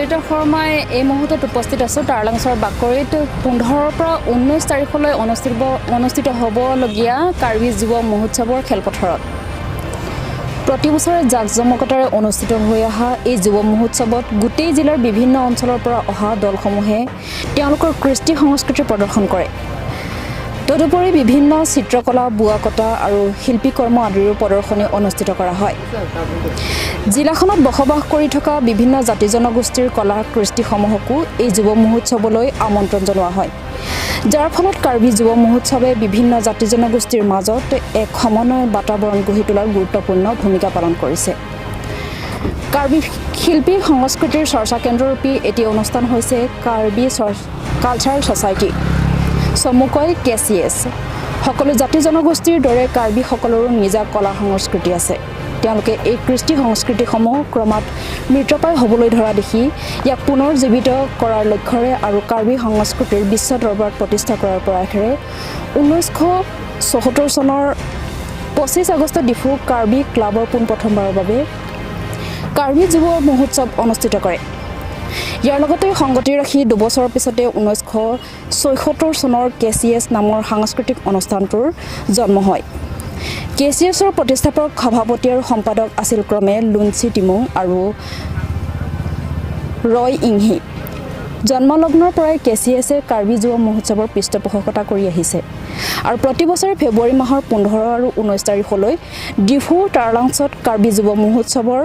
অনিতা শৰ্মাই এই মুহূৰ্তত উপস্থিত আছোঁ টাৰলাংছৰ বাকৰিত 15ৰ পৰা 19 তাৰিখলৈ অনুষ্ঠিত হ'বলগীয়া কাৰ্বি যুৱ মহোৎসৱৰ খেলপথাৰত প্ৰতি বছৰে জাকজমকতাৰে অনুষ্ঠিত হৈ অহা এই যুৱ মহোৎসৱত গোটেই জিলাৰ বিভিন্ন অঞ্চলৰ পৰা অহা দলসমূহে তেওঁলোকৰ কৃষ্টি সংস্কৃতি প্ৰদৰ্শন কৰে। তদুপৰি বিভিন্ন চিত্ৰকলা, বোৱা কটা আৰু শিল্পী কৰ্ম আদিৰো প্ৰদৰ্শনী অনুষ্ঠিত কৰা হয়। জিলাখনত বসবাস কৰি থকা বিভিন্ন জাতি জনগোষ্ঠীৰ কলা কৃষ্টিসমূহকো এই যুৱ মহোৎসৱলৈ আমন্ত্ৰণ জনোৱা হয়, যাৰ ফলত কাৰ্বি যুৱ মহোৎসৱে বিভিন্ন জাতি জনগোষ্ঠীৰ মাজত এক সমন্বয় বাতাবৰণ গঢ়ি তোলাৰ গুৰুত্বপূৰ্ণ ভূমিকা পালন কৰিছে। কাৰ্বি শিল্পী সংস্কৃতিৰ চৰ্চা কেন্দ্ৰৰূপী এটি অনুষ্ঠান হৈছে কাৰ্বি কালচাৰেল ছ'চাইটি, চমুকৈ KCS। সকলো জাতি জনগোষ্ঠীৰ দৰে কাৰ্বিসকলৰো নিজা কলা সংস্কৃতি আছে। তেওঁলোকে এই কৃষ্টি সংস্কৃতিসমূহ ক্ৰমাৎ মৃতপ্ৰায় হ'বলৈ ধৰা দেখি ইয়াক পুনৰ জীৱিত কৰাৰ লক্ষ্যৰে আৰু কাৰ্বি সংস্কৃতিৰ বিশ্ব দৰবাৰত প্ৰতিষ্ঠা কৰাৰ প্ৰয়াসেৰে 1974 চনৰ 25 আগষ্টত ডিফু কাৰ্বি ক্লাবৰ পোনপ্ৰথমবাৰৰ বাবে কাৰ্বি যুৱ মহোৎসৱ অনুষ্ঠিত কৰে। ইয়াৰ লগতে সংগতি ৰাখি দুবছৰৰ পিছতে 1976 চনৰ KCS নামৰ সাংস্কৃতিক অনুষ্ঠানটোৰ জন্ম হয়। KCSৰ প্ৰতিষ্ঠাপক সভাপতি আৰু সম্পাদক আছিল ক্ৰমে লুঞ্চি টিমুং আৰু ৰয় ইংহি। জন্মলগ্নৰ পৰাই KCSে কাৰ্বি যুৱ মহোৎসৱৰ পৃষ্ঠপোষকতা কৰি আহিছে আৰু প্ৰতি বছৰে ফেব্ৰুৱাৰী মাহৰ 15 আৰু 19 তাৰিখলৈ ডিফু টাৰলাংছত কাৰ্বি যুৱ মহোৎসৱৰ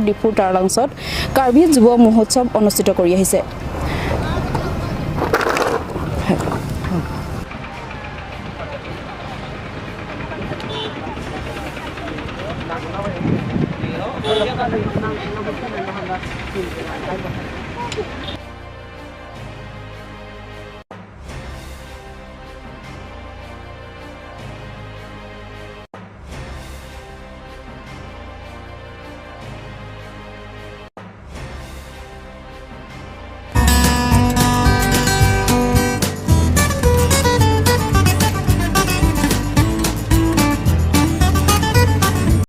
ডিফু টাৰলাংছত কাৰ্বি যুৱ মহোৎসৱ অনুষ্ঠিত কৰি আহিছে।